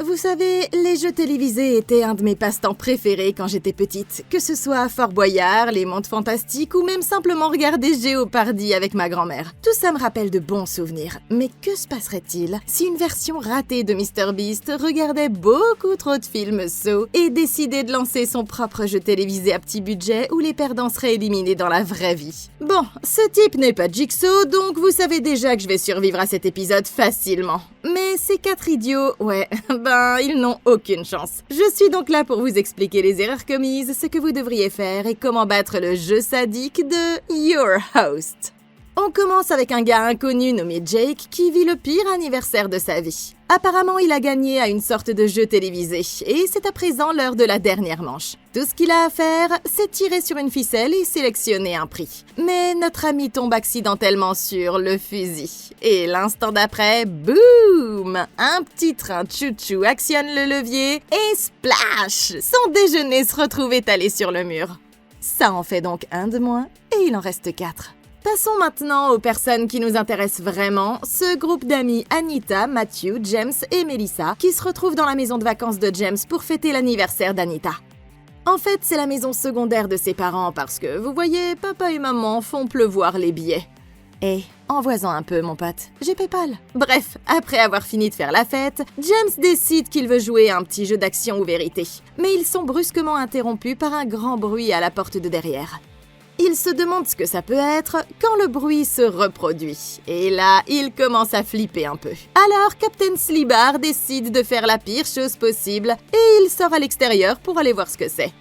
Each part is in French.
Vous savez, les jeux télévisés étaient un de mes passe-temps préférés quand j'étais petite, que ce soit Fort Boyard, les Mondes Fantastiques ou même simplement regarder Jeopardy avec ma grand-mère. Tout ça me rappelle de bons souvenirs. Mais que se passerait-il si une version ratée de MrBeast regardait beaucoup trop de films sots et décidait de lancer son propre jeu télévisé à petit budget où les perdants seraient éliminés dans la vraie vie? Bon, ce type n'est pas Jigsaw, donc vous savez déjà que je vais survivre à cet épisode facilement. Mais ces 4 idiots, ouais, ils n'ont aucune chance. Je suis donc là pour vous expliquer les erreurs commises, ce que vous devriez faire et comment battre le jeu sadique de Your Host. On commence avec un gars inconnu nommé Jake qui vit le pire anniversaire de sa vie. Apparemment, il a gagné à une sorte de jeu télévisé et c'est à présent l'heure de la dernière manche. Tout ce qu'il a à faire, c'est tirer sur une ficelle et sélectionner un prix. Mais notre ami tombe accidentellement sur le fusil. Et l'instant d'après, boum! Un petit train chou-chou actionne le levier et splash! Son déjeuner se retrouve étalé sur le mur. Ça en fait donc un de moins et il en reste 4. Passons maintenant aux personnes qui nous intéressent vraiment, ce groupe d'amis Anita, Matthew, James et Melissa qui se retrouvent dans la maison de vacances de James pour fêter l'anniversaire d'Anita. En fait, c'est la maison secondaire de ses parents parce que, vous voyez, papa et maman font pleuvoir les billets. Envoie-en un peu, mon pote, j'ai PayPal. Bref, après avoir fini de faire la fête, James décide qu'il veut jouer à un petit jeu d'action ou vérité. Mais ils sont brusquement interrompus par un grand bruit à la porte de derrière. Il se demande ce que ça peut être quand le bruit se reproduit. Et là, il commence à flipper un peu. Alors, Captain Slibar décide de faire la pire chose possible et il sort à l'extérieur pour aller voir ce que c'est.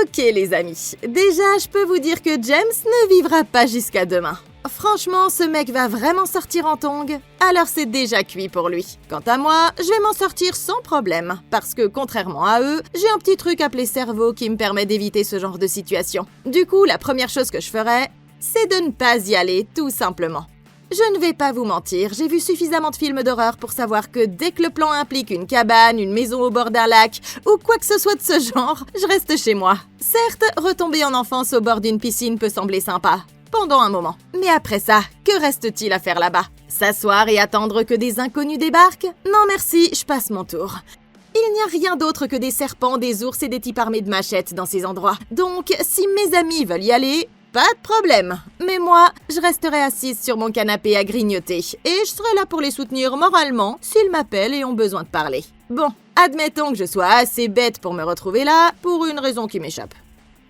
Ok les amis, déjà je peux vous dire que James ne vivra pas jusqu'à demain. Franchement, ce mec va vraiment sortir en tongs, alors c'est déjà cuit pour lui. Quant à moi, je vais m'en sortir sans problème, parce que contrairement à eux, j'ai un petit truc appelé cerveau qui me permet d'éviter ce genre de situation. Du coup, la première chose que je ferais, c'est de ne pas y aller, tout simplement. Je ne vais pas vous mentir, j'ai vu suffisamment de films d'horreur pour savoir que dès que le plan implique une cabane, une maison au bord d'un lac, ou quoi que ce soit de ce genre, je reste chez moi. Certes, retomber en enfance au bord d'une piscine peut sembler sympa. Pendant un moment. Mais après ça, que reste-t-il à faire là-bas? S'asseoir et attendre que des inconnus débarquent? Non merci, je passe mon tour. Il n'y a rien d'autre que des serpents, des ours et des types armés de machettes dans ces endroits. Donc, si mes amis veulent y aller, pas de problème. Mais moi, je resterai assise sur mon canapé à grignoter. Et je serai là pour les soutenir moralement s'ils m'appellent et ont besoin de parler. Bon, admettons que je sois assez bête pour me retrouver là, pour une raison qui m'échappe.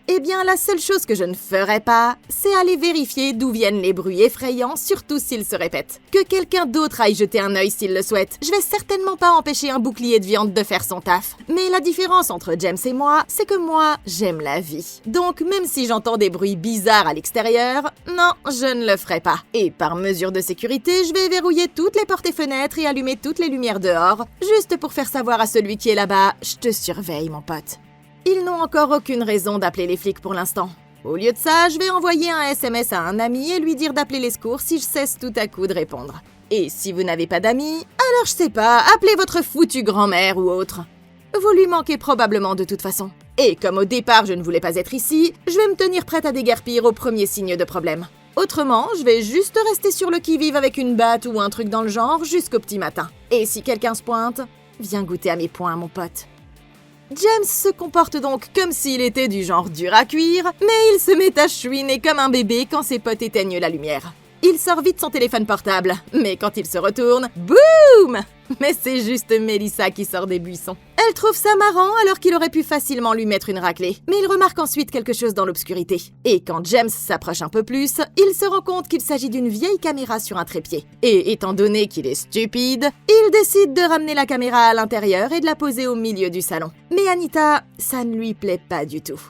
Eh bien, la seule chose que je ne ferais pas, c'est aller vérifier d'où viennent les bruits effrayants, surtout s'ils se répètent. Que quelqu'un d'autre aille jeter un œil s'il le souhaite. Je vais certainement pas empêcher un bouclier de viande de faire son taf. Mais la différence entre James et moi, c'est que moi, j'aime la vie. Donc, même si j'entends des bruits bizarres à l'extérieur, non, je ne le ferai pas. Et par mesure de sécurité, je vais verrouiller toutes les portes et fenêtres et allumer toutes les lumières dehors, juste pour faire savoir à celui qui est là-bas, je te surveille, mon pote. Ils n'ont encore aucune raison d'appeler les flics pour l'instant. Au lieu de ça, je vais envoyer un SMS à un ami et lui dire d'appeler les secours si je cesse tout à coup de répondre. Et si vous n'avez pas d'amis, alors je sais pas, appelez votre foutue grand-mère ou autre. Vous lui manquez probablement de toute façon. Et comme au départ je ne voulais pas être ici, je vais me tenir prête à déguerpir au premier signe de problème. Autrement, je vais juste rester sur le qui-vive avec une batte ou un truc dans le genre jusqu'au petit matin. Et si quelqu'un se pointe, viens goûter à mes poings, mon pote. James se comporte donc comme s'il était du genre dur à cuire, mais il se met à chouiner comme un bébé quand ses potes éteignent la lumière. Il sort vite son téléphone portable, mais quand il se retourne, boum! Mais c'est juste Melissa qui sort des buissons. Elle trouve ça marrant alors qu'il aurait pu facilement lui mettre une raclée, mais il remarque ensuite quelque chose dans l'obscurité. Et quand James s'approche un peu plus, il se rend compte qu'il s'agit d'une vieille caméra sur un trépied. Et étant donné qu'il est stupide, il décide de ramener la caméra à l'intérieur et de la poser au milieu du salon. Mais Anita, ça ne lui plaît pas du tout.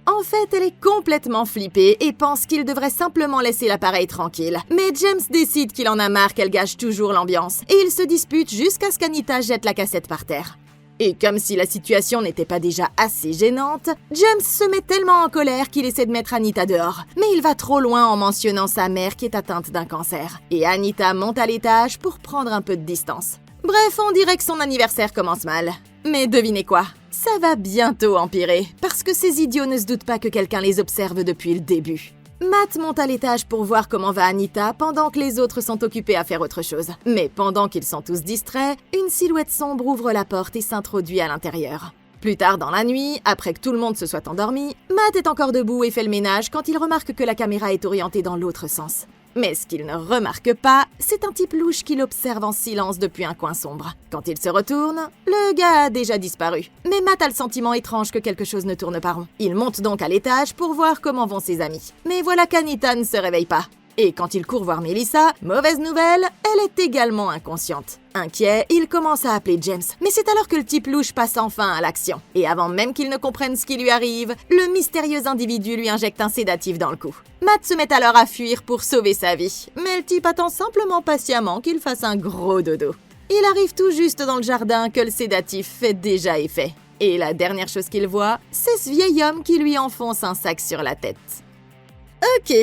En fait, elle est complètement flippée et pense qu'il devrait simplement laisser l'appareil tranquille. Mais James décide qu'il en a marre qu'elle gâche toujours l'ambiance et ils se disputent jusqu'à ce qu'Anita jette la cassette par terre. Et comme si la situation n'était pas déjà assez gênante, James se met tellement en colère qu'il essaie de mettre Anita dehors. Mais il va trop loin en mentionnant sa mère qui est atteinte d'un cancer. Et Anita monte à l'étage pour prendre un peu de distance. Bref, on dirait que son anniversaire commence mal. Mais devinez quoi? Ça va bientôt empirer, parce que ces idiots ne se doutent pas que quelqu'un les observe depuis le début. Matt monte à l'étage pour voir comment va Anita pendant que les autres sont occupés à faire autre chose. Mais pendant qu'ils sont tous distraits, une silhouette sombre ouvre la porte et s'introduit à l'intérieur. Plus tard dans la nuit, après que tout le monde se soit endormi, Matt est encore debout et fait le ménage quand il remarque que la caméra est orientée dans l'autre sens. Mais ce qu'il ne remarque pas, c'est un type louche qui l'observe en silence depuis un coin sombre. Quand il se retourne, le gars a déjà disparu. Mais Matt a le sentiment étrange que quelque chose ne tourne pas rond. Il monte donc à l'étage pour voir comment vont ses amis. Mais voilà qu'Anita ne se réveille pas. Et quand il court voir Melissa, mauvaise nouvelle, elle est également inconsciente. Inquiet, il commence à appeler James, mais c'est alors que le type louche passe enfin à l'action. Et avant même qu'il ne comprenne ce qui lui arrive, le mystérieux individu lui injecte un sédatif dans le cou. Matt se met alors à fuir pour sauver sa vie, mais le type attend simplement patiemment qu'il fasse un gros dodo. Il arrive tout juste dans le jardin que le sédatif fait déjà effet. Et la dernière chose qu'il voit, c'est ce vieil homme qui lui enfonce un sac sur la tête. Ok,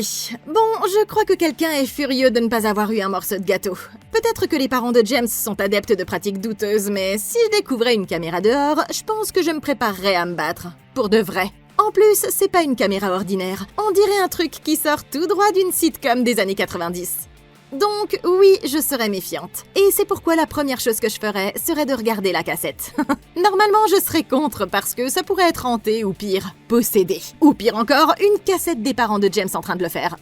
bon, je crois que quelqu'un est furieux de ne pas avoir eu un morceau de gâteau. Peut-être que les parents de James sont adeptes de pratiques douteuses, mais si je découvrais une caméra dehors, je pense que je me préparerais à me battre. Pour de vrai. En plus, c'est pas une caméra ordinaire. On dirait un truc qui sort tout droit d'une sitcom des années 90. Donc, oui, je serais méfiante. Et c'est pourquoi la première chose que je ferais serait de regarder la cassette. Normalement, je serais contre parce que ça pourrait être hanté ou pire, possédé. Ou pire encore, une cassette des parents de James en train de le faire.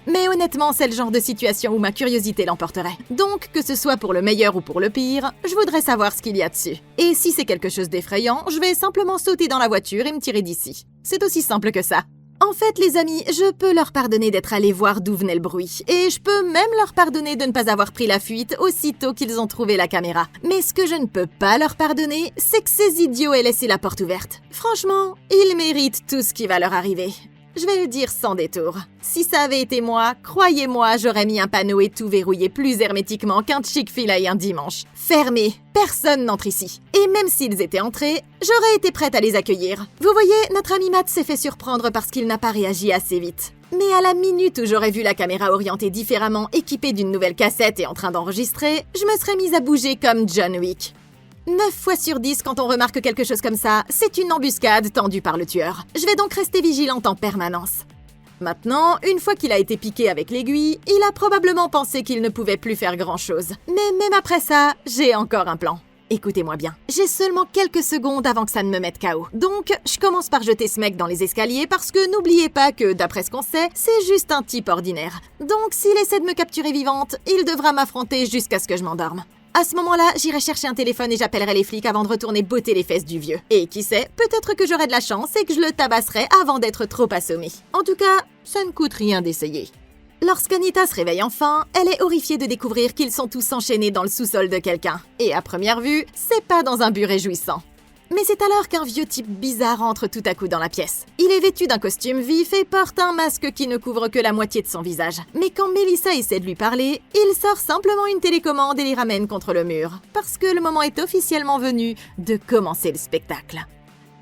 Mais honnêtement, c'est le genre de situation où ma curiosité l'emporterait. Donc, que ce soit pour le meilleur ou pour le pire, je voudrais savoir ce qu'il y a dessus. Et si c'est quelque chose d'effrayant, je vais simplement sauter dans la voiture et me tirer d'ici. C'est aussi simple que ça. En fait, les amis, je peux leur pardonner d'être allés voir d'où venait le bruit. Et je peux même leur pardonner de ne pas avoir pris la fuite aussitôt qu'ils ont trouvé la caméra. Mais ce que je ne peux pas leur pardonner, c'est que ces idiots aient laissé la porte ouverte. Franchement, ils méritent tout ce qui va leur arriver. Je vais le dire sans détour. Si ça avait été moi, croyez-moi, j'aurais mis un panneau et tout verrouillé plus hermétiquement qu'un Chick-fil-A un dimanche. Fermé, personne n'entre ici. Et même s'ils étaient entrés, j'aurais été prête à les accueillir. Vous voyez, notre ami Matt s'est fait surprendre parce qu'il n'a pas réagi assez vite. Mais à la minute où j'aurais vu la caméra orientée différemment, équipée d'une nouvelle cassette et en train d'enregistrer, je me serais mise à bouger comme John Wick. 9 fois sur 10, quand on remarque quelque chose comme ça, c'est une embuscade tendue par le tueur. Je vais donc rester vigilante en permanence. Maintenant, une fois qu'il a été piqué avec l'aiguille, il a probablement pensé qu'il ne pouvait plus faire grand-chose. Mais même après ça, j'ai encore un plan. Écoutez-moi bien, j'ai seulement quelques secondes avant que ça ne me mette KO. Donc, je commence par jeter ce mec dans les escaliers parce que n'oubliez pas que, d'après ce qu'on sait, c'est juste un type ordinaire. Donc, s'il essaie de me capturer vivante, il devra m'affronter jusqu'à ce que je m'endorme. À ce moment-là, j'irai chercher un téléphone et j'appellerai les flics avant de retourner botter les fesses du vieux. Et qui sait, peut-être que j'aurai de la chance et que je le tabasserai avant d'être trop assommé. En tout cas, ça ne coûte rien d'essayer. Lorsqu'Anita se réveille enfin, elle est horrifiée de découvrir qu'ils sont tous enchaînés dans le sous-sol de quelqu'un. Et à première vue, c'est pas dans un but réjouissant. Mais c'est alors qu'un vieux type bizarre entre tout à coup dans la pièce. Il est vêtu d'un costume vif et porte un masque qui ne couvre que la moitié de son visage. Mais quand Melissa essaie de lui parler, il sort simplement une télécommande et les ramène contre le mur. Parce que le moment est officiellement venu de commencer le spectacle.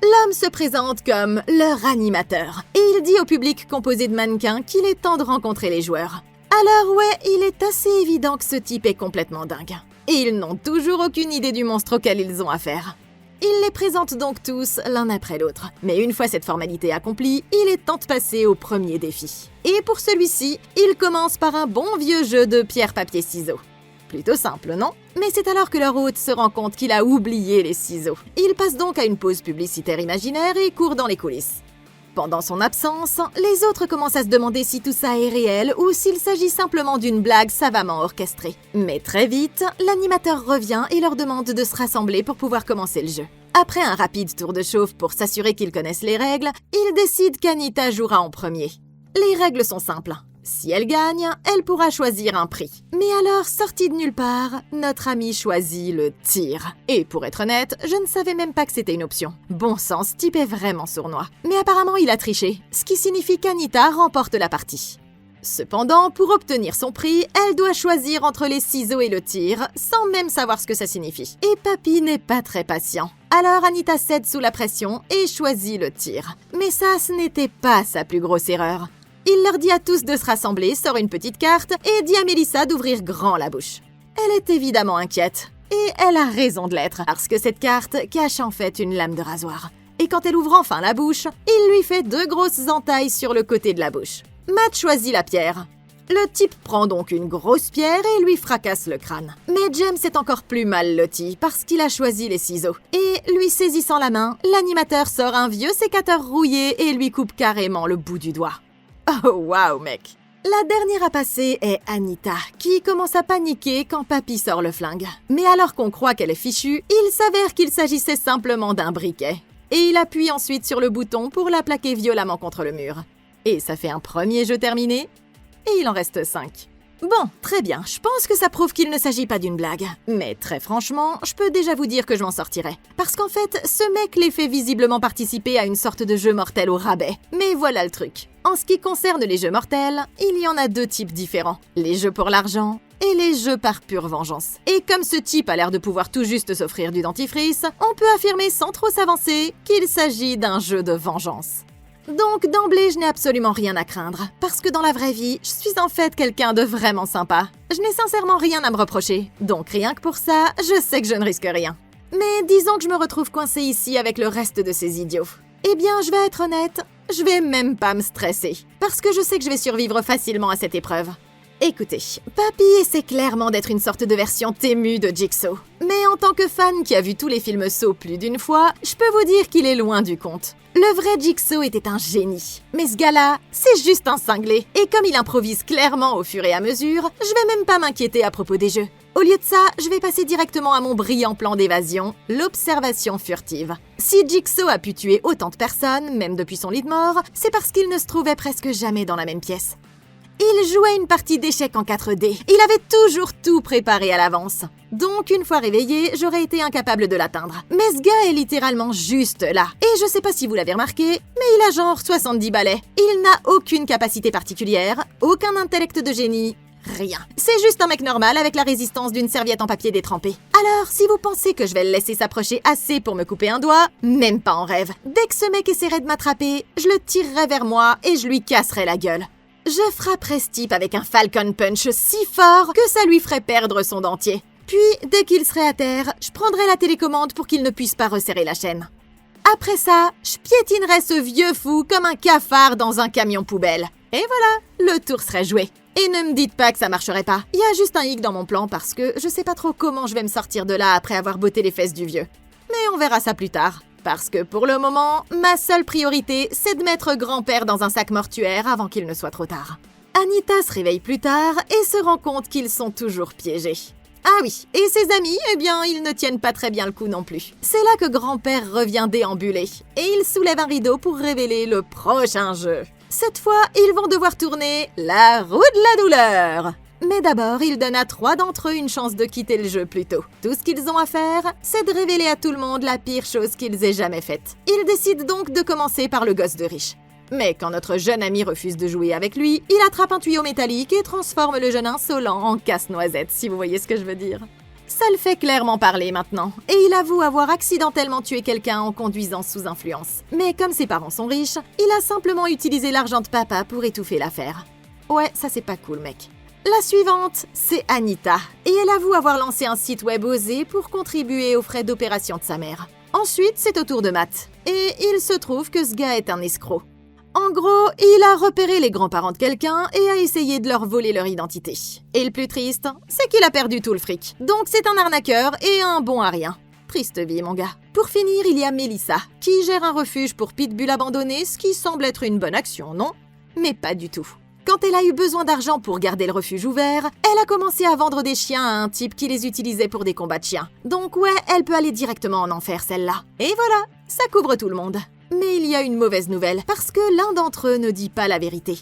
L'homme se présente comme leur animateur. Et il dit au public composé de mannequins qu'il est temps de rencontrer les joueurs. Alors ouais, il est assez évident que ce type est complètement dingue. Et ils n'ont toujours aucune idée du monstre auquel ils ont affaire. Il les présente donc tous l'un après l'autre. Mais une fois cette formalité accomplie, il est temps de passer au premier défi. Et pour celui-ci, il commence par un bon vieux jeu de pierre-papier-ciseaux. Plutôt simple, non? Mais c'est alors que leur hôte se rend compte qu'il a oublié les ciseaux. Il passe donc à une pause publicitaire imaginaire et court dans les coulisses. Pendant son absence, les autres commencent à se demander si tout ça est réel ou s'il s'agit simplement d'une blague savamment orchestrée. Mais très vite, l'animateur revient et leur demande de se rassembler pour pouvoir commencer le jeu. Après un rapide tour de chauffe pour s'assurer qu'ils connaissent les règles, il décide qu'Anita jouera en premier. Les règles sont simples. Si elle gagne, elle pourra choisir un prix. Mais alors, sorti de nulle part, notre ami choisit le tir. Et pour être honnête, je ne savais même pas que c'était une option. Bon sang, ce type est vraiment sournois. Mais apparemment, il a triché, ce qui signifie qu'Anita remporte la partie. Cependant, pour obtenir son prix, elle doit choisir entre les ciseaux et le tir, sans même savoir ce que ça signifie. Et Papy n'est pas très patient. Alors Anita cède sous la pression et choisit le tir. Mais ça, ce n'était pas sa plus grosse erreur. Il leur dit à tous de se rassembler, sort une petite carte et dit à Melissa d'ouvrir grand la bouche. Elle est évidemment inquiète. Et elle a raison de l'être, parce que cette carte cache en fait une lame de rasoir. Et quand elle ouvre enfin la bouche, il lui fait 2 grosses entailles sur le côté de la bouche. Matt choisit la pierre. Le type prend donc une grosse pierre et lui fracasse le crâne. Mais James est encore plus mal loti parce qu'il a choisi les ciseaux. Et lui saisissant la main, l'animateur sort un vieux sécateur rouillé et lui coupe carrément le bout du doigt. Oh waouh mec! La dernière à passer est Anita, qui commence à paniquer quand Papy sort le flingue. Mais alors qu'on croit qu'elle est fichue, il s'avère qu'il s'agissait simplement d'un briquet. Et il appuie ensuite sur le bouton pour la plaquer violemment contre le mur. Et ça fait un premier jeu terminé. Et il en reste 5. Bon, très bien, je pense que ça prouve qu'il ne s'agit pas d'une blague. Mais très franchement, je peux déjà vous dire que je m'en sortirai. Parce qu'en fait, ce mec les fait visiblement participer à une sorte de jeu mortel au rabais. Mais voilà le truc. En ce qui concerne les jeux mortels, il y en a 2 types différents. Les jeux pour l'argent et les jeux par pure vengeance. Et comme ce type a l'air de pouvoir tout juste s'offrir du dentifrice, on peut affirmer sans trop s'avancer qu'il s'agit d'un jeu de vengeance. Donc d'emblée, je n'ai absolument rien à craindre, parce que dans la vraie vie, je suis en fait quelqu'un de vraiment sympa. Je n'ai sincèrement rien à me reprocher, donc rien que pour ça, je sais que je ne risque rien. Mais disons que je me retrouve coincée ici avec le reste de ces idiots. Eh bien, je vais être honnête, je vais même pas me stresser, parce que je sais que je vais survivre facilement à cette épreuve. Écoutez, Papy essaie clairement d'être une sorte de version témue de Jigsaw. Mais en tant que fan qui a vu tous les films Saw plus d'une fois, je peux vous dire qu'il est loin du compte. Le vrai Jigsaw était un génie. Mais ce gars-là, c'est juste un cinglé. Et comme il improvise clairement au fur et à mesure, je vais même pas m'inquiéter à propos des jeux. Au lieu de ça, je vais passer directement à mon brillant plan d'évasion, l'observation furtive. Si Jigsaw a pu tuer autant de personnes, même depuis son lit de mort, c'est parce qu'il ne se trouvait presque jamais dans la même pièce. Il jouait une partie d'échecs en 4D. Il avait toujours tout préparé à l'avance. Donc, une fois réveillé, j'aurais été incapable de l'atteindre. Mais ce gars est littéralement juste là. Et je sais pas si vous l'avez remarqué, mais il a genre 70 balais. Il n'a aucune capacité particulière, aucun intellect de génie, rien. C'est juste un mec normal avec la résistance d'une serviette en papier détrempée. Alors, si vous pensez que je vais le laisser s'approcher assez pour me couper un doigt, même pas en rêve. Dès que ce mec essaierait de m'attraper, je le tirerai vers moi et je lui casserai la gueule. Je frapperai ce type avec un Falcon Punch si fort que ça lui ferait perdre son dentier. Puis, dès qu'il serait à terre, je prendrai la télécommande pour qu'il ne puisse pas resserrer la chaîne. Après ça, je piétinerai ce vieux fou comme un cafard dans un camion poubelle. Et voilà, le tour serait joué. Et ne me dites pas que ça marcherait pas. Il y a juste un hic dans mon plan parce que je sais pas trop comment je vais me sortir de là après avoir botté les fesses du vieux. Mais on verra ça plus tard. Parce que pour le moment, ma seule priorité, c'est de mettre grand-père dans un sac mortuaire avant qu'il ne soit trop tard. Anita se réveille plus tard et se rend compte qu'ils sont toujours piégés. Ah oui, et ses amis, eh bien, ils ne tiennent pas très bien le coup non plus. C'est là que grand-père revient déambuler, et il soulève un rideau pour révéler le prochain jeu. Cette fois, ils vont devoir tourner la roue de la douleur. Mais d'abord, il donne à 3 d'entre eux une chance de quitter le jeu plus tôt. Tout ce qu'ils ont à faire, c'est de révéler à tout le monde la pire chose qu'ils aient jamais faite. Ils décident donc de commencer par le gosse de riche. Mais quand notre jeune ami refuse de jouer avec lui, il attrape un tuyau métallique et transforme le jeune insolent en casse-noisette, si vous voyez ce que je veux dire. Ça le fait clairement parler maintenant, et il avoue avoir accidentellement tué quelqu'un en conduisant sous influence. Mais comme ses parents sont riches, il a simplement utilisé l'argent de papa pour étouffer l'affaire. Ouais, ça c'est pas cool, mec. La suivante, c'est Anita, et elle avoue avoir lancé un site web osé pour contribuer aux frais d'opération de sa mère. Ensuite, c'est au tour de Matt, et il se trouve que ce gars est un escroc. En gros, il a repéré les grands-parents de quelqu'un et a essayé de leur voler leur identité. Et le plus triste, c'est qu'il a perdu tout le fric. Donc c'est un arnaqueur et un bon à rien. Triste vie, mon gars. Pour finir, il y a Melissa, qui gère un refuge pour pitbull abandonnés, ce qui semble être une bonne action, non? Mais pas du tout. Quand elle a eu besoin d'argent pour garder le refuge ouvert, elle a commencé à vendre des chiens à un type qui les utilisait pour des combats de chiens. Donc ouais, elle peut aller directement en enfer, celle-là. Et voilà, ça couvre tout le monde. Mais il y a une mauvaise nouvelle, parce que l'un d'entre eux ne dit pas la vérité.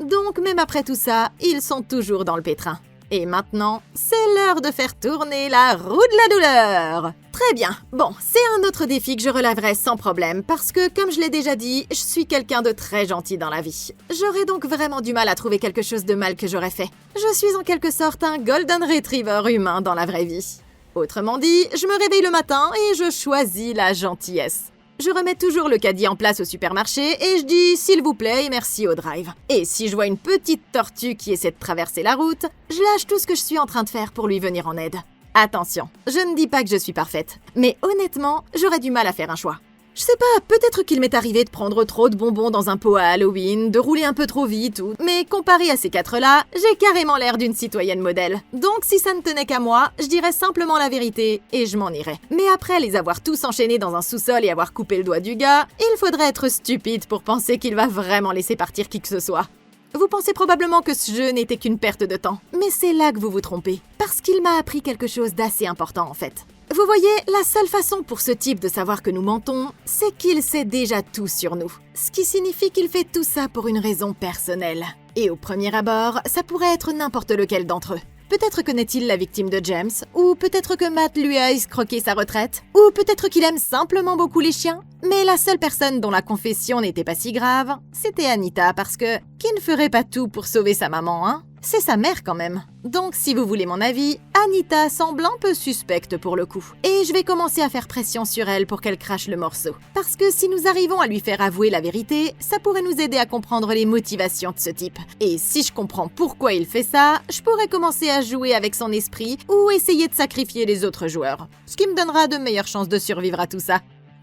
Donc même après tout ça, ils sont toujours dans le pétrin. Et maintenant, c'est l'heure de faire tourner la roue de la douleur. Très bien, bon, c'est un autre défi que je relèverai sans problème, parce que, comme je l'ai déjà dit, je suis quelqu'un de très gentil dans la vie. J'aurais donc vraiment du mal à trouver quelque chose de mal que j'aurais fait. Je suis en quelque sorte un golden retriever humain dans la vraie vie. Autrement dit, je me réveille le matin et je choisis la gentillesse. Je remets toujours le caddie en place au supermarché et je dis « s'il vous plaît » et merci au drive. Et si je vois une petite tortue qui essaie de traverser la route, je lâche tout ce que je suis en train de faire pour lui venir en aide. Attention, je ne dis pas que je suis parfaite, mais honnêtement, j'aurais du mal à faire un choix. Je sais pas, peut-être qu'il m'est arrivé de prendre trop de bonbons dans un pot à Halloween, de rouler un peu trop vite mais comparé à ces 4-là, j'ai carrément l'air d'une citoyenne modèle. Donc si ça ne tenait qu'à moi, je dirais simplement la vérité et je m'en irais. Mais après les avoir tous enchaînés dans un sous-sol et avoir coupé le doigt du gars, il faudrait être stupide pour penser qu'il va vraiment laisser partir qui que ce soit. Vous pensez probablement que ce jeu n'était qu'une perte de temps. Mais c'est là que vous vous trompez. Parce qu'il m'a appris quelque chose d'assez important en fait. Vous voyez, la seule façon pour ce type de savoir que nous mentons, c'est qu'il sait déjà tout sur nous. Ce qui signifie qu'il fait tout ça pour une raison personnelle. Et au premier abord, ça pourrait être n'importe lequel d'entre eux. Peut-être connaît-il la victime de James, ou peut-être que Matt lui a escroqué sa retraite, ou peut-être qu'il aime simplement beaucoup les chiens. Mais la seule personne dont la confession n'était pas si grave, c'était Anita, parce que qui ne ferait pas tout pour sauver sa maman, hein? C'est sa mère quand même. Donc si vous voulez mon avis, Anita semble un peu suspecte pour le coup. Et je vais commencer à faire pression sur elle pour qu'elle crache le morceau. Parce que si nous arrivons à lui faire avouer la vérité, ça pourrait nous aider à comprendre les motivations de ce type. Et si je comprends pourquoi il fait ça, je pourrais commencer à jouer avec son esprit ou essayer de sacrifier les autres joueurs. Ce qui me donnera de meilleures chances de survivre à tout ça.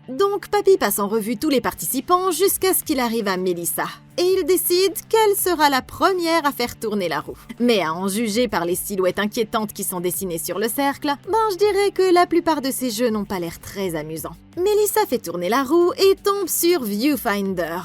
Donc Papy passe en revue tous les participants jusqu'à ce qu'il arrive à Melissa. Et il décide qu'elle sera la première à faire tourner la roue. Mais à en juger par les silhouettes inquiétantes qui sont dessinées sur le cercle, je dirais que la plupart de ces jeux n'ont pas l'air très amusants. Melissa fait tourner la roue et tombe sur Viewfinder.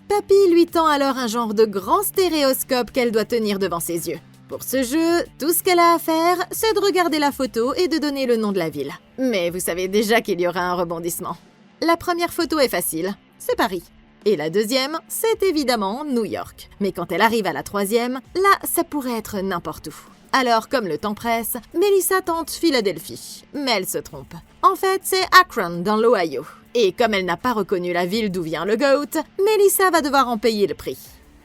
Papy lui tend alors un genre de grand stéréoscope qu'elle doit tenir devant ses yeux. Pour ce jeu, tout ce qu'elle a à faire, c'est de regarder la photo et de donner le nom de la ville. Mais vous savez déjà qu'il y aura un rebondissement. La première photo est facile, c'est Paris. Et la deuxième, c'est évidemment New York. Mais quand elle arrive à la troisième, là, ça pourrait être n'importe où. Alors, comme le temps presse, Melissa tente Philadelphie. Mais elle se trompe. En fait, c'est Akron, dans l'Ohio. Et comme elle n'a pas reconnu la ville d'où vient le GOAT, Melissa va devoir en payer le prix.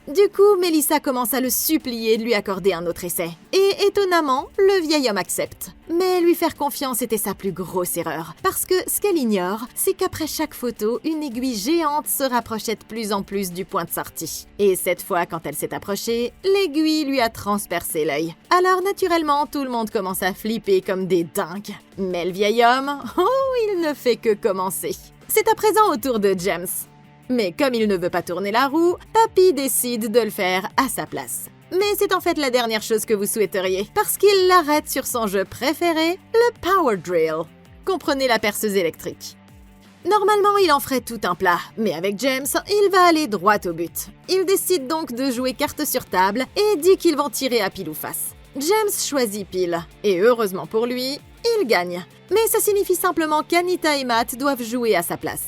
Du coup, Melissa commence à le supplier de lui accorder un autre essai. Et étonnamment, le vieil homme accepte. Mais lui faire confiance était sa plus grosse erreur. Parce que ce qu'elle ignore, c'est qu'après chaque photo, une aiguille géante se rapprochait de plus en plus du point de sortie. Et cette fois, quand elle s'est approchée, l'aiguille lui a transpercé l'œil. Alors naturellement, tout le monde commence à flipper comme des dingues. Mais le vieil homme, il ne fait que commencer. C'est à présent au tour de James. Mais comme il ne veut pas tourner la roue, Papy décide de le faire à sa place. Mais c'est en fait la dernière chose que vous souhaiteriez, parce qu'il l'arrête sur son jeu préféré, le Power Drill. Comprenez la perceuse électrique. Normalement, il en ferait tout un plat, mais avec James, il va aller droit au but. Il décide donc de jouer carte sur table et dit qu'ils vont tirer à pile ou face. James choisit pile, et heureusement pour lui, il gagne. Mais ça signifie simplement qu'Anita et Matt doivent jouer à sa place.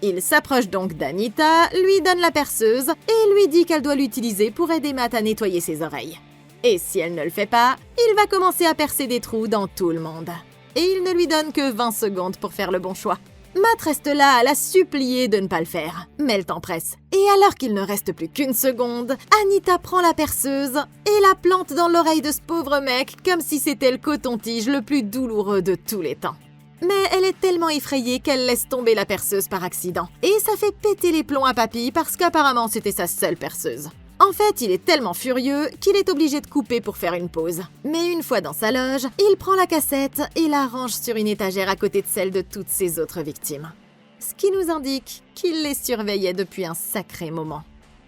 Il s'approche donc d'Anita, lui donne la perceuse et lui dit qu'elle doit l'utiliser pour aider Matt à nettoyer ses oreilles. Et si elle ne le fait pas, il va commencer à percer des trous dans tout le monde. Et il ne lui donne que 20 secondes pour faire le bon choix. Matt reste là à la supplier de ne pas le faire, mais le temps presse. Et alors qu'il ne reste plus qu'une seconde, Anita prend la perceuse et la plante dans l'oreille de ce pauvre mec comme si c'était le coton-tige le plus douloureux de tous les temps. Mais elle est tellement effrayée qu'elle laisse tomber la perceuse par accident. Et ça fait péter les plombs à Papy parce qu'apparemment c'était sa seule perceuse. En fait, il est tellement furieux qu'il est obligé de couper pour faire une pause. Mais une fois dans sa loge, il prend la cassette et la range sur une étagère à côté de celle de toutes ses autres victimes. Ce qui nous indique qu'il les surveillait depuis un sacré moment.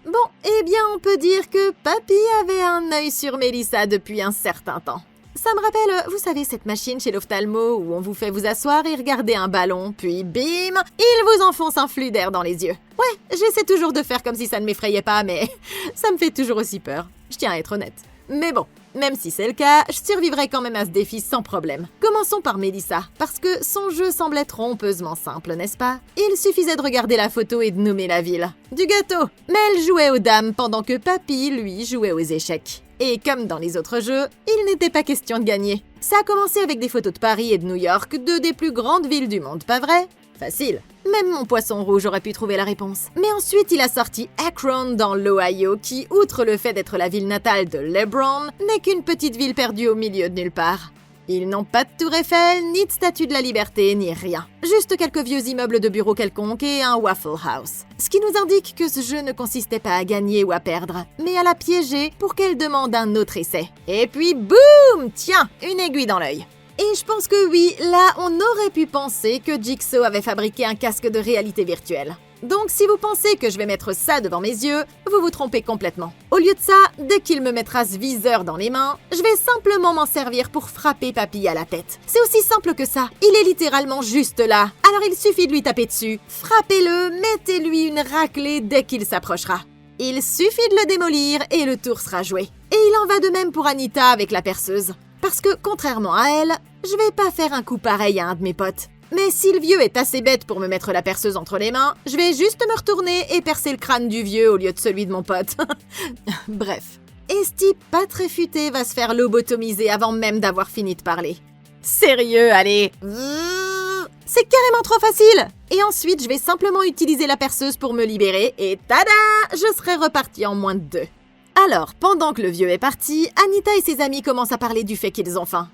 Bon, eh bien on peut dire que Papy avait un œil sur Melissa depuis un certain temps. Ça me rappelle, vous savez, cette machine chez l'ophtalmo où on vous fait vous asseoir et regarder un ballon, puis bim, il vous enfonce un flux d'air dans les yeux. Ouais, j'essaie toujours de faire comme si ça ne m'effrayait pas, mais ça me fait toujours aussi peur. Je tiens à être honnête. Mais bon, même si c'est le cas, je survivrai quand même à ce défi sans problème. Commençons par Melissa, parce que son jeu semblait trompeusement simple, n'est-ce pas? Il suffisait de regarder la photo et de nommer la ville. Du gâteau! Mais elle jouait aux dames pendant que Papy, lui, jouait aux échecs. Et comme dans les autres jeux, il n'était pas question de gagner. Ça a commencé avec des photos de Paris et de New York, deux des plus grandes villes du monde, pas vrai? Facile. Même mon poisson rouge aurait pu trouver la réponse. Mais ensuite, il a sorti Akron dans l'Ohio, qui, outre le fait d'être la ville natale de LeBron, n'est qu'une petite ville perdue au milieu de nulle part. Ils n'ont pas de tour Eiffel, ni de statue de la liberté, ni rien. Juste quelques vieux immeubles de bureaux quelconques et un Waffle House. Ce qui nous indique que ce jeu ne consistait pas à gagner ou à perdre, mais à la piéger pour qu'elle demande un autre essai. Et puis boum! Tiens, une aiguille dans l'œil. Et je pense que oui, là, on aurait pu penser que Jigsaw avait fabriqué un casque de réalité virtuelle. Donc si vous pensez que je vais mettre ça devant mes yeux, vous vous trompez complètement. Au lieu de ça, dès qu'il me mettra ce viseur dans les mains, je vais simplement m'en servir pour frapper Papy à la tête. C'est aussi simple que ça, il est littéralement juste là. Alors il suffit de lui taper dessus. Frappez-le, mettez-lui une raclée dès qu'il s'approchera. Il suffit de le démolir et le tour sera joué. Et il en va de même pour Anita avec la perceuse. Parce que, contrairement à elle, je vais pas faire un coup pareil à un de mes potes. Mais si le vieux est assez bête pour me mettre la perceuse entre les mains, je vais juste me retourner et percer le crâne du vieux au lieu de celui de mon pote. Bref. Et ce type pas très futé va se faire lobotomiser avant même d'avoir fini de parler. Sérieux, allez. C'est carrément trop facile. Et ensuite, je vais simplement utiliser la perceuse pour me libérer et tada, je serai reparti en moins de 2. Alors, pendant que le vieux est parti, Anita et ses amis commencent à parler du fait qu'ils ont faim.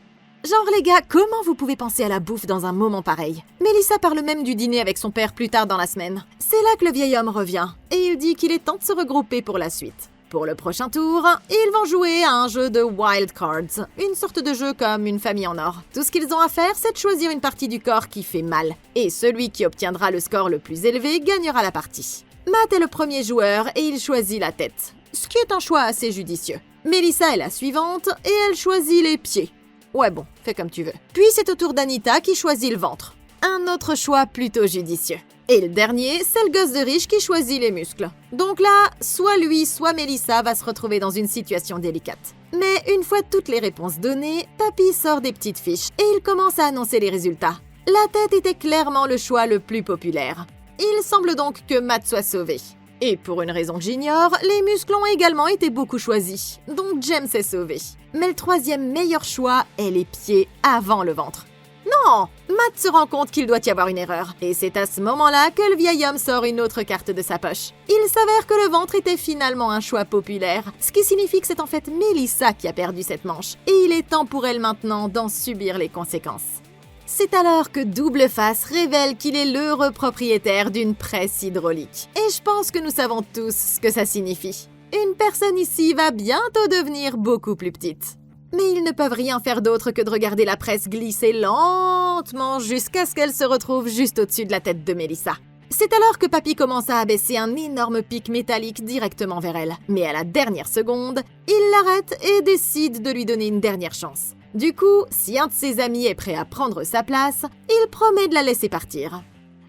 Genre les gars, comment vous pouvez penser à la bouffe dans un moment pareil? Melissa parle même du dîner avec son père plus tard dans la semaine. C'est là que le vieil homme revient, et il dit qu'il est temps de se regrouper pour la suite. Pour le prochain tour, ils vont jouer à un jeu de Wild Cards, une sorte de jeu comme une famille en or. Tout ce qu'ils ont à faire, c'est de choisir une partie du corps qui fait mal, et celui qui obtiendra le score le plus élevé gagnera la partie. Matt est le premier joueur et il choisit la tête, ce qui est un choix assez judicieux. Melissa est la suivante et elle choisit les pieds. Ouais bon, fais comme tu veux. Puis c'est au tour d'Anita qui choisit le ventre. Un autre choix plutôt judicieux. Et le dernier, c'est le gosse de riche qui choisit les muscles. Donc là, soit lui, soit Melissa va se retrouver dans une situation délicate. Mais une fois toutes les réponses données, Papy sort des petites fiches et il commence à annoncer les résultats. La tête était clairement le choix le plus populaire. Il semble donc que Matt soit sauvé. Et pour une raison que j'ignore, les muscles ont également été beaucoup choisis, donc James est sauvé. Mais le troisième meilleur choix est les pieds avant le ventre. Non! Matt se rend compte qu'il doit y avoir une erreur, et c'est à ce moment-là que le vieil homme sort une autre carte de sa poche. Il s'avère que le ventre était finalement un choix populaire, ce qui signifie que c'est en fait Melissa qui a perdu cette manche, et il est temps pour elle maintenant d'en subir les conséquences. C'est alors que Double Face révèle qu'il est l'heureux propriétaire d'une presse hydraulique. Et je pense que nous savons tous ce que ça signifie. Une personne ici va bientôt devenir beaucoup plus petite. Mais ils ne peuvent rien faire d'autre que de regarder la presse glisser lentement jusqu'à ce qu'elle se retrouve juste au-dessus de la tête de Melissa. C'est alors que Papy commence à abaisser un énorme pic métallique directement vers elle. Mais à la dernière seconde, il l'arrête et décide de lui donner une dernière chance. Du coup, si un de ses amis est prêt à prendre sa place, il promet de la laisser partir.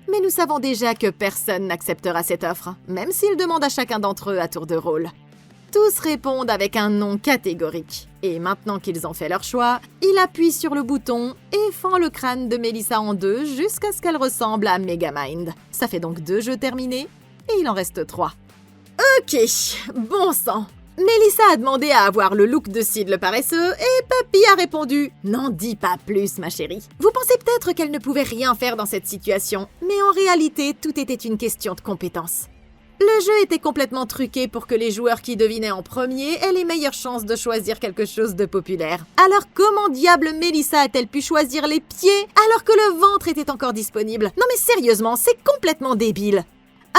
Mais nous savons déjà que personne n'acceptera cette offre, même s'il demande à chacun d'entre eux à tour de rôle. Tous répondent avec un non catégorique. Et maintenant qu'ils ont fait leur choix, il appuie sur le bouton et fend le crâne de Melissa en 2 jusqu'à ce qu'elle ressemble à Megamind. Ça fait donc 2 jeux terminés, et il en reste 3. Ok, bon sang. Melissa a demandé à avoir le look de Sid le paresseux et Papy a répondu « N'en dis pas plus, ma chérie ». Vous pensez peut-être qu'elle ne pouvait rien faire dans cette situation, mais en réalité, tout était une question de compétence. Le jeu était complètement truqué pour que les joueurs qui devinaient en premier aient les meilleures chances de choisir quelque chose de populaire. Alors comment diable Melissa a-t-elle pu choisir les pieds alors que le ventre était encore disponible? Non mais sérieusement, c'est complètement débile.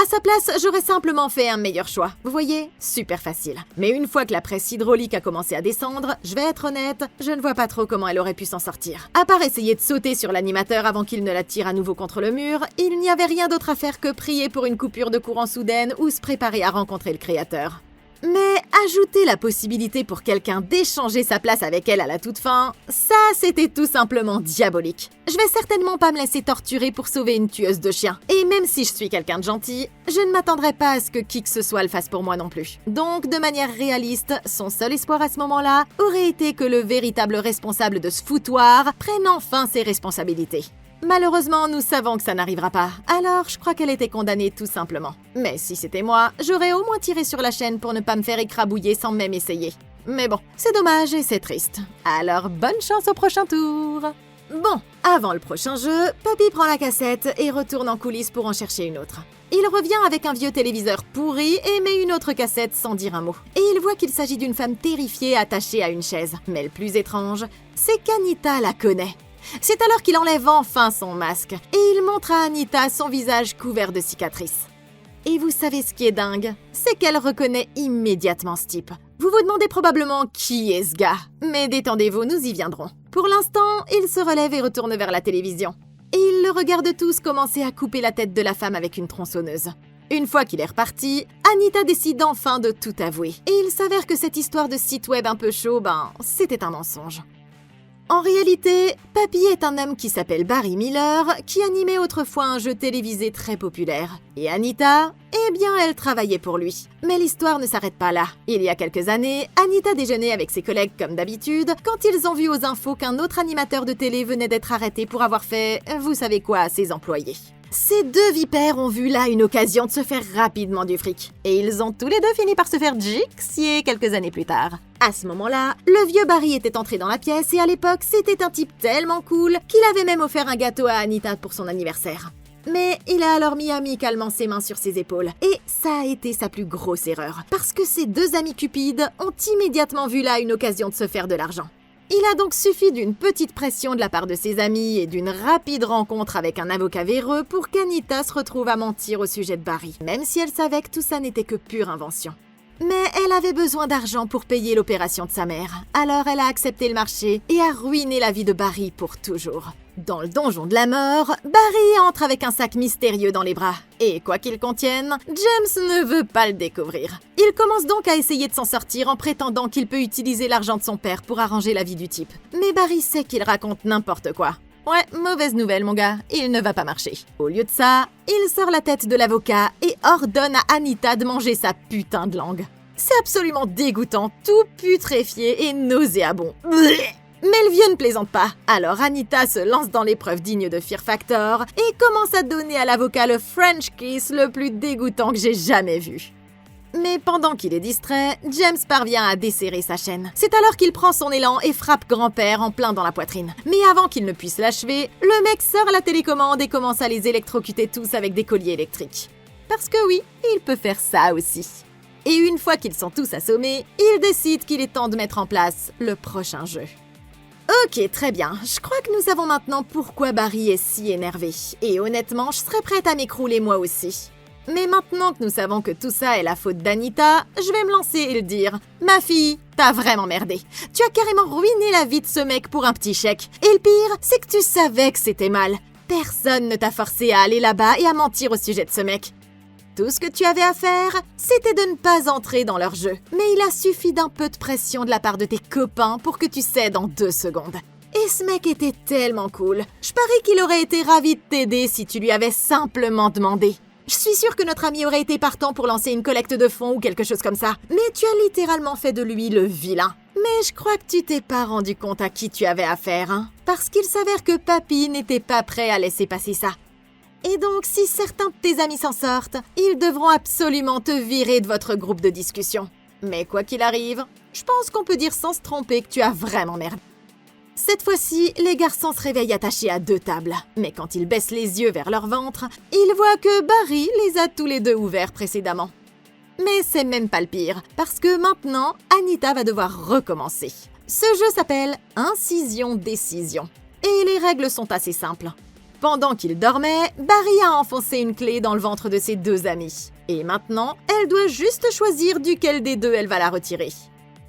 À sa place, j'aurais simplement fait un meilleur choix. Vous voyez? Super facile. Mais une fois que la presse hydraulique a commencé à descendre, je vais être honnête, je ne vois pas trop comment elle aurait pu s'en sortir. À part essayer de sauter sur l'animateur avant qu'il ne la tire à nouveau contre le mur, il n'y avait rien d'autre à faire que prier pour une coupure de courant soudaine ou se préparer à rencontrer le créateur. Mais ajouter la possibilité pour quelqu'un d'échanger sa place avec elle à la toute fin, ça c'était tout simplement diabolique. Je vais certainement pas me laisser torturer pour sauver une tueuse de chiens. Et même si je suis quelqu'un de gentil, je ne m'attendrai pas à ce que qui que ce soit le fasse pour moi non plus. Donc de manière réaliste, son seul espoir à ce moment-là aurait été que le véritable responsable de ce foutoir prenne enfin ses responsabilités. Malheureusement, nous savons que ça n'arrivera pas, alors je crois qu'elle était condamnée tout simplement. Mais si c'était moi, j'aurais au moins tiré sur la chaîne pour ne pas me faire écrabouiller sans même essayer. Mais bon, c'est dommage et c'est triste. Alors bonne chance au prochain tour! Bon, avant le prochain jeu, Papy prend la cassette et retourne en coulisses pour en chercher une autre. Il revient avec un vieux téléviseur pourri et met une autre cassette sans dire un mot. Et il voit qu'il s'agit d'une femme terrifiée attachée à une chaise. Mais le plus étrange, c'est qu'Anita la connaît. C'est alors qu'il enlève enfin son masque et il montre à Anita son visage couvert de cicatrices. Et vous savez ce qui est dingue? C'est qu'elle reconnaît immédiatement ce type. Vous vous demandez probablement qui est ce gars, mais détendez-vous, nous y viendrons. Pour l'instant, il se relève et retourne vers la télévision. Et ils le regardent tous commencer à couper la tête de la femme avec une tronçonneuse. Une fois qu'il est reparti, Anita décide enfin de tout avouer. Et il s'avère que cette histoire de site web un peu chaud, c'était un mensonge. En réalité, Papy est un homme qui s'appelle Barry Miller, qui animait autrefois un jeu télévisé très populaire. Et Anita, elle travaillait pour lui. Mais l'histoire ne s'arrête pas là. Il y a quelques années, Anita déjeunait avec ses collègues comme d'habitude, quand ils ont vu aux infos qu'un autre animateur de télé venait d'être arrêté pour avoir fait, vous savez quoi, à ses employés. Ces deux vipères ont vu là une occasion de se faire rapidement du fric. Et ils ont tous les deux fini par se faire jixier quelques années plus tard. À ce moment-là, le vieux Barry était entré dans la pièce et à l'époque, c'était un type tellement cool qu'il avait même offert un gâteau à Anita pour son anniversaire. Mais il a alors mis amicalement ses mains sur ses épaules. Et ça a été sa plus grosse erreur. Parce que ces deux amis cupides ont immédiatement vu là une occasion de se faire de l'argent. Il a donc suffi d'une petite pression de la part de ses amis et d'une rapide rencontre avec un avocat véreux pour qu'Anita se retrouve à mentir au sujet de Barry, même si elle savait que tout ça n'était que pure invention. Mais elle avait besoin d'argent pour payer l'opération de sa mère, alors elle a accepté le marché et a ruiné la vie de Barry pour toujours. Dans le donjon de la mort, Barry entre avec un sac mystérieux dans les bras. Et quoi qu'il contienne, James ne veut pas le découvrir. Il commence donc à essayer de s'en sortir en prétendant qu'il peut utiliser l'argent de son père pour arranger la vie du type. Mais Barry sait qu'il raconte n'importe quoi. Ouais, mauvaise nouvelle mon gars, il ne va pas marcher. Au lieu de ça, il sort la tête de l'avocat et ordonne à Anita de manger sa putain de langue. C'est absolument dégoûtant, tout putréfié et nauséabond. Bleh. Mais le vieux ne plaisante pas. Alors Anita se lance dans l'épreuve digne de Fear Factor et commence à donner à l'avocat le French kiss le plus dégoûtant que j'ai jamais vu. Mais pendant qu'il est distrait, James parvient à desserrer sa chaîne. C'est alors qu'il prend son élan et frappe grand-père en plein dans la poitrine. Mais avant qu'il ne puisse l'achever, le mec sort la télécommande et commence à les électrocuter tous avec des colliers électriques. Parce que oui, il peut faire ça aussi. Et une fois qu'ils sont tous assommés, il décide qu'il est temps de mettre en place le prochain jeu. Ok, très bien. Je crois que nous savons maintenant pourquoi Barry est si énervé. Et honnêtement, je serais prête à m'écrouler moi aussi. Mais maintenant que nous savons que tout ça est la faute d'Anita, je vais me lancer et le dire. Ma fille, t'as vraiment merdé. Tu as carrément ruiné la vie de ce mec pour un petit chèque. Et le pire, c'est que tu savais que c'était mal. Personne ne t'a forcé à aller là-bas et à mentir au sujet de ce mec. Tout ce que tu avais à faire, c'était de ne pas entrer dans leur jeu. Mais il a suffi d'un peu de pression de la part de tes copains pour que tu cèdes en 2 secondes. Et ce mec était tellement cool. Je parie qu'il aurait été ravi de t'aider si tu lui avais simplement demandé. Je suis sûre que notre ami aurait été partant pour lancer une collecte de fonds ou quelque chose comme ça. Mais tu as littéralement fait de lui le vilain. Mais je crois que tu t'es pas rendu compte à qui tu avais affaire, hein. Parce qu'il s'avère que Papy n'était pas prêt à laisser passer ça. Et donc, si certains de tes amis s'en sortent, ils devront absolument te virer de votre groupe de discussion. Mais quoi qu'il arrive, je pense qu'on peut dire sans se tromper que tu as vraiment merdé. Cette fois-ci, les garçons se réveillent attachés à 2 tables. Mais quand ils baissent les yeux vers leur ventre, ils voient que Barry les a tous les 2 ouverts précédemment. Mais c'est même pas le pire, parce que maintenant, Anita va devoir recommencer. Ce jeu s'appelle Incision-Décision. Et les règles sont assez simples. Pendant qu'il dormait, Barry a enfoncé une clé dans le ventre de ses 2 amis. Et maintenant, elle doit juste choisir duquel des 2 elle va la retirer.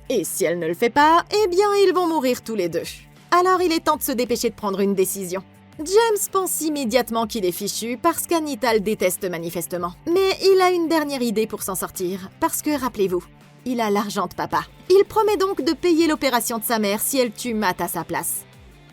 Et si elle ne le fait pas, ils vont mourir tous les 2. Alors il est temps de se dépêcher de prendre une décision. James pense immédiatement qu'il est fichu parce qu'Anita le déteste manifestement. Mais il a une dernière idée pour s'en sortir, parce que rappelez-vous, il a l'argent de papa. Il promet donc de payer l'opération de sa mère si elle tue Matt à sa place.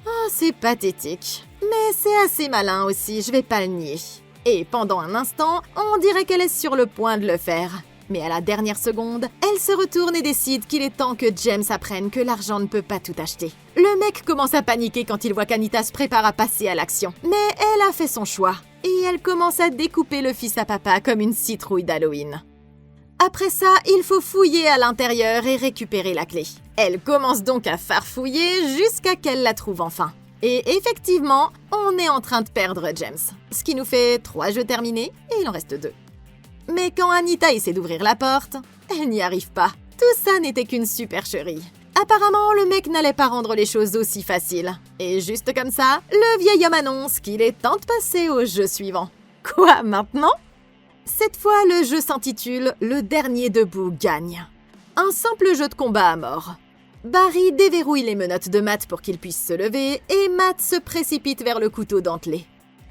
Oh, c'est pathétique. Mais c'est assez malin aussi, je vais pas le nier. Et pendant un instant, on dirait qu'elle est sur le point de le faire. Mais à la dernière seconde, elle se retourne et décide qu'il est temps que James apprenne que l'argent ne peut pas tout acheter. Le mec commence à paniquer quand il voit qu'Anita se prépare à passer à l'action. Mais elle a fait son choix. Et elle commence à découper le fils à papa comme une citrouille d'Halloween. Après ça, il faut fouiller à l'intérieur et récupérer la clé. Elle commence donc à farfouiller jusqu'à qu'elle la trouve enfin. Et effectivement, on est en train de perdre James. Ce qui nous fait 3 jeux terminés et il en reste 2. Mais quand Anita essaie d'ouvrir la porte, elle n'y arrive pas. Tout ça n'était qu'une supercherie. Apparemment, le mec n'allait pas rendre les choses aussi faciles. Et juste comme ça, le vieil homme annonce qu'il est temps de passer au jeu suivant. Quoi, maintenant ? Cette fois, le jeu s'intitule « Le dernier debout gagne ». Un simple jeu de combat à mort. Barry déverrouille les menottes de Matt pour qu'il puisse se lever et Matt se précipite vers le couteau dentelé.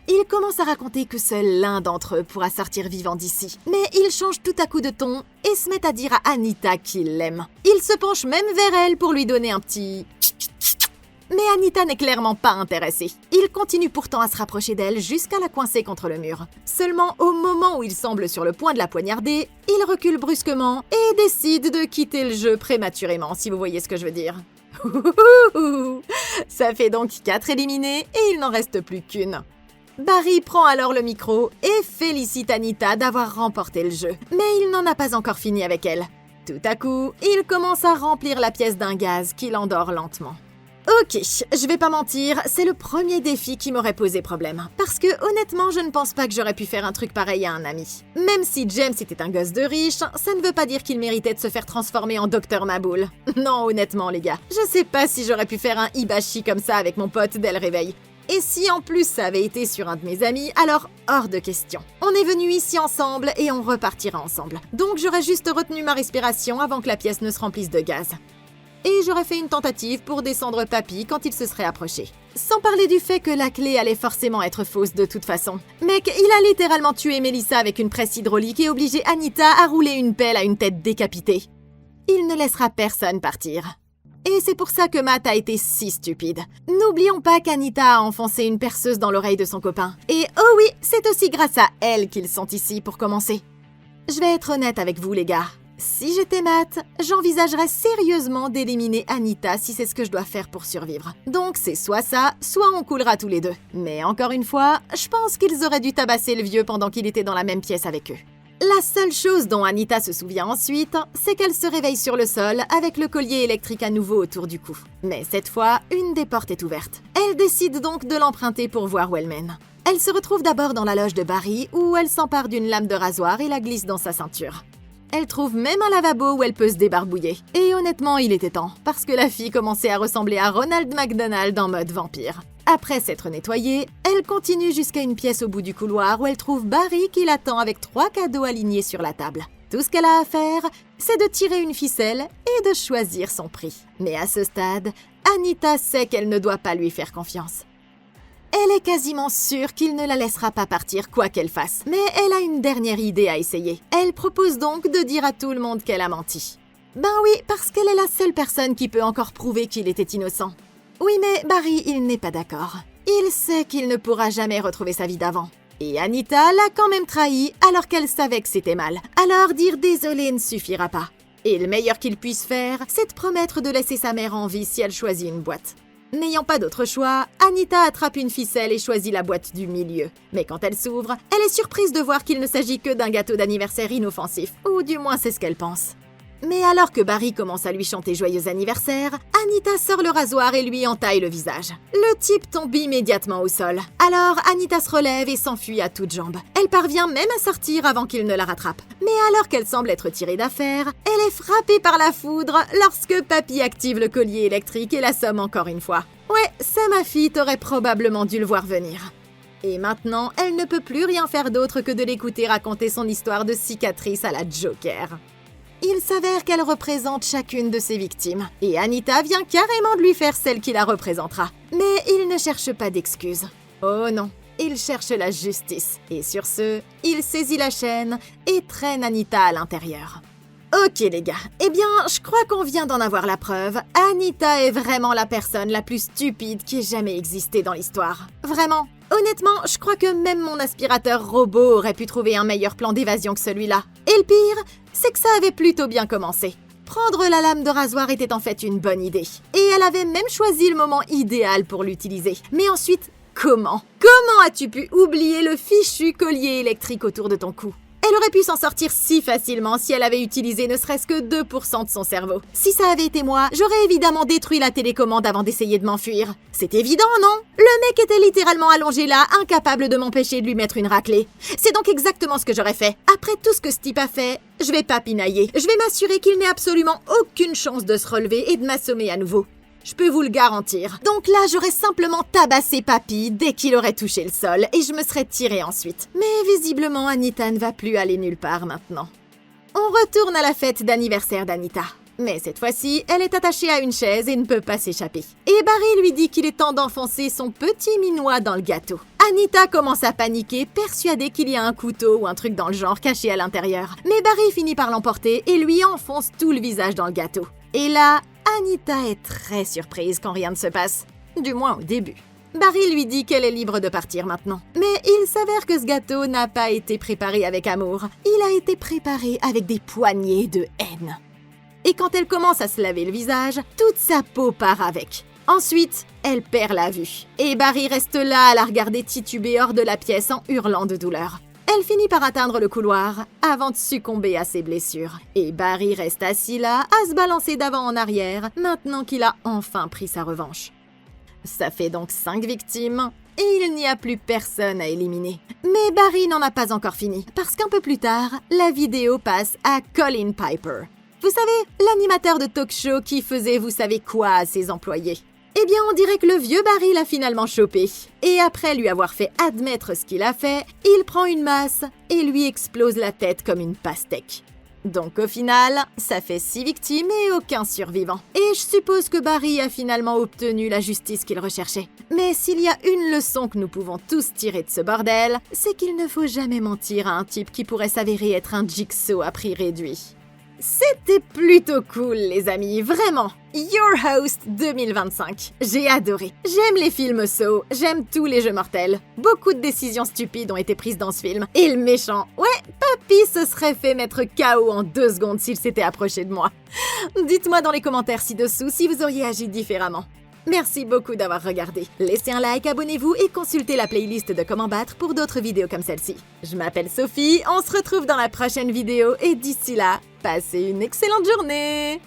Il commence à raconter que seul l'un d'entre eux pourra sortir vivant d'ici. Mais il change tout à coup de ton et se met à dire à Anita qu'il l'aime. Il se penche même vers elle pour lui donner un petit... Mais Anita n'est clairement pas intéressée. Il continue pourtant à se rapprocher d'elle jusqu'à la coincer contre le mur. Seulement, au moment où il semble sur le point de la poignarder, il recule brusquement et décide de quitter le jeu prématurément, si vous voyez ce que je veux dire. Ça fait donc 4 éliminés et il n'en reste plus qu'une. Barry prend alors le micro et félicite Anita d'avoir remporté le jeu. Mais il n'en a pas encore fini avec elle. Tout à coup, il commence à remplir la pièce d'un gaz qui l'endort lentement. Ok, je vais pas mentir, c'est le premier défi qui m'aurait posé problème. Parce que honnêtement, je ne pense pas que j'aurais pu faire un truc pareil à un ami. Même si James était un gosse de riche, ça ne veut pas dire qu'il méritait de se faire transformer en Docteur Maboule. Non, honnêtement les gars, je sais pas si j'aurais pu faire un hibachi comme ça avec mon pote dès le réveil. Et si en plus ça avait été sur un de mes amis, alors hors de question. On est venus ici ensemble et on repartira ensemble. Donc j'aurais juste retenu ma respiration avant que la pièce ne se remplisse de gaz. Et j'aurais fait une tentative pour descendre Papy quand il se serait approché. Sans parler du fait que la clé allait forcément être fausse de toute façon. Mec, il a littéralement tué Melissa avec une presse hydraulique et obligé Anita à rouler une pelle à une tête décapitée. Il ne laissera personne partir. Et c'est pour ça que Matt a été si stupide. N'oublions pas qu'Anita a enfoncé une perceuse dans l'oreille de son copain. Et oh oui, c'est aussi grâce à elle qu'ils sont ici pour commencer. Je vais être honnête avec vous les gars. Si j'étais Matt, j'envisagerais sérieusement d'éliminer Anita si c'est ce que je dois faire pour survivre. Donc c'est soit ça, soit on coulera tous les deux. Mais encore une fois, je pense qu'ils auraient dû tabasser le vieux pendant qu'il était dans la même pièce avec eux. La seule chose dont Anita se souvient ensuite, c'est qu'elle se réveille sur le sol avec le collier électrique à nouveau autour du cou. Mais cette fois, une des portes est ouverte. Elle décide donc de l'emprunter pour voir où elle mène. Elle se retrouve d'abord dans la loge de Barry où elle s'empare d'une lame de rasoir et la glisse dans sa ceinture. Elle trouve même un lavabo où elle peut se débarbouiller. Et honnêtement, il était temps, parce que la fille commençait à ressembler à Ronald McDonald en mode vampire. Après s'être nettoyée, elle continue jusqu'à une pièce au bout du couloir où elle trouve Barry qui l'attend avec 3 cadeaux alignés sur la table. Tout ce qu'elle a à faire, c'est de tirer une ficelle et de choisir son prix. Mais à ce stade, Anita sait qu'elle ne doit pas lui faire confiance. Elle est quasiment sûre qu'il ne la laissera pas partir quoi qu'elle fasse. Mais elle a une dernière idée à essayer. Elle propose donc de dire à tout le monde qu'elle a menti. Ben oui, parce qu'elle est la seule personne qui peut encore prouver qu'il était innocent. Oui, mais Barry, il n'est pas d'accord. Il sait qu'il ne pourra jamais retrouver sa vie d'avant. Et Anita l'a quand même trahi alors qu'elle savait que c'était mal. Alors dire désolé ne suffira pas. Et le meilleur qu'il puisse faire, c'est de promettre de laisser sa mère en vie si elle choisit une boîte. N'ayant pas d'autre choix, Anita attrape une ficelle et choisit la boîte du milieu. Mais quand elle s'ouvre, elle est surprise de voir qu'il ne s'agit que d'un gâteau d'anniversaire inoffensif. Ou du moins c'est ce qu'elle pense. Mais alors que Barry commence à lui chanter joyeux anniversaire, Anita sort le rasoir et lui entaille le visage. Le type tombe immédiatement au sol. Alors Anita se relève et s'enfuit à toutes jambes. Elle parvient même à sortir avant qu'il ne la rattrape. Mais alors qu'elle semble être tirée d'affaire, elle est frappée par la foudre lorsque Papy active le collier électrique et l'assomme encore une fois. Ouais, ça ma fille, t'aurais probablement dû le voir venir. Et maintenant, elle ne peut plus rien faire d'autre que de l'écouter raconter son histoire de cicatrice à la Joker. Il s'avère qu'elle représente chacune de ses victimes, et Anita vient carrément de lui faire celle qui la représentera. Mais il ne cherche pas d'excuses. Oh non, il cherche la justice. Et sur ce, il saisit la chaîne et traîne Anita à l'intérieur. Ok les gars, eh bien, je crois qu'on vient d'en avoir la preuve. Anita est vraiment la personne la plus stupide qui ait jamais existé dans l'histoire. Vraiment. Honnêtement, je crois que même mon aspirateur robot aurait pu trouver un meilleur plan d'évasion que celui-là. Et le pire, c'est que ça avait plutôt bien commencé. Prendre la lame de rasoir était en fait une bonne idée. Et elle avait même choisi le moment idéal pour l'utiliser. Mais ensuite, comment as-tu pu oublier le fichu collier électrique autour de ton cou ? Elle aurait pu s'en sortir si facilement si elle avait utilisé ne serait-ce que 2% de son cerveau. Si ça avait été moi, j'aurais évidemment détruit la télécommande avant d'essayer de m'enfuir. C'est évident, non ? Le mec était littéralement allongé là, incapable de m'empêcher de lui mettre une raclée. C'est donc exactement ce que j'aurais fait. Après tout ce que ce type a fait, je vais pas pinailler. Je vais m'assurer qu'il n'ait absolument aucune chance de se relever et de m'assommer à nouveau. Je peux vous le garantir. Donc là, j'aurais simplement tabassé Papy dès qu'il aurait touché le sol et je me serais tirée ensuite. Mais visiblement, Anita ne va plus aller nulle part maintenant. On retourne à la fête d'anniversaire d'Anita. Mais cette fois-ci, elle est attachée à une chaise et ne peut pas s'échapper. Et Barry lui dit qu'il est temps d'enfoncer son petit minois dans le gâteau. Anita commence à paniquer, persuadée qu'il y a un couteau ou un truc dans le genre caché à l'intérieur. Mais Barry finit par l'emporter et lui enfonce tout le visage dans le gâteau. Et là, Anita est très surprise quand rien ne se passe. Du moins au début. Barry lui dit qu'elle est libre de partir maintenant. Mais il s'avère que ce gâteau n'a pas été préparé avec amour. Il a été préparé avec des poignées de haine. Et quand elle commence à se laver le visage, toute sa peau part avec. Ensuite, elle perd la vue. Et Barry reste là à la regarder tituber hors de la pièce en hurlant de douleur. Elle finit par atteindre le couloir avant de succomber à ses blessures. Et Barry reste assis là à se balancer d'avant en arrière maintenant qu'il a enfin pris sa revanche. Ça fait donc 5 victimes et il n'y a plus personne à éliminer. Mais Barry n'en a pas encore fini parce qu'un peu plus tard, la vidéo passe à Colin Piper. Vous savez, l'animateur de talk-show qui faisait vous savez quoi à ses employés. Eh bien, on dirait que le vieux Barry l'a finalement chopé. Et après lui avoir fait admettre ce qu'il a fait, il prend une masse et lui explose la tête comme une pastèque. Donc au final, ça fait 6 victimes et aucun survivant. Et je suppose que Barry a finalement obtenu la justice qu'il recherchait. Mais s'il y a une leçon que nous pouvons tous tirer de ce bordel, c'est qu'il ne faut jamais mentir à un type qui pourrait s'avérer être un jigsaw à prix réduit. C'était plutôt cool, les amis, vraiment. Your Host 2025. J'ai adoré. J'aime les films Saw, j'aime tous les jeux mortels. Beaucoup de décisions stupides ont été prises dans ce film. Et le méchant, ouais, Papy se serait fait mettre KO en 2 secondes s'il s'était approché de moi. Dites-moi dans les commentaires ci-dessous si vous auriez agi différemment. Merci beaucoup d'avoir regardé. Laissez un like, abonnez-vous et consultez la playlist de Comment Battre pour d'autres vidéos comme celle-ci. Je m'appelle Sophie, on se retrouve dans la prochaine vidéo et d'ici là, passez une excellente journée!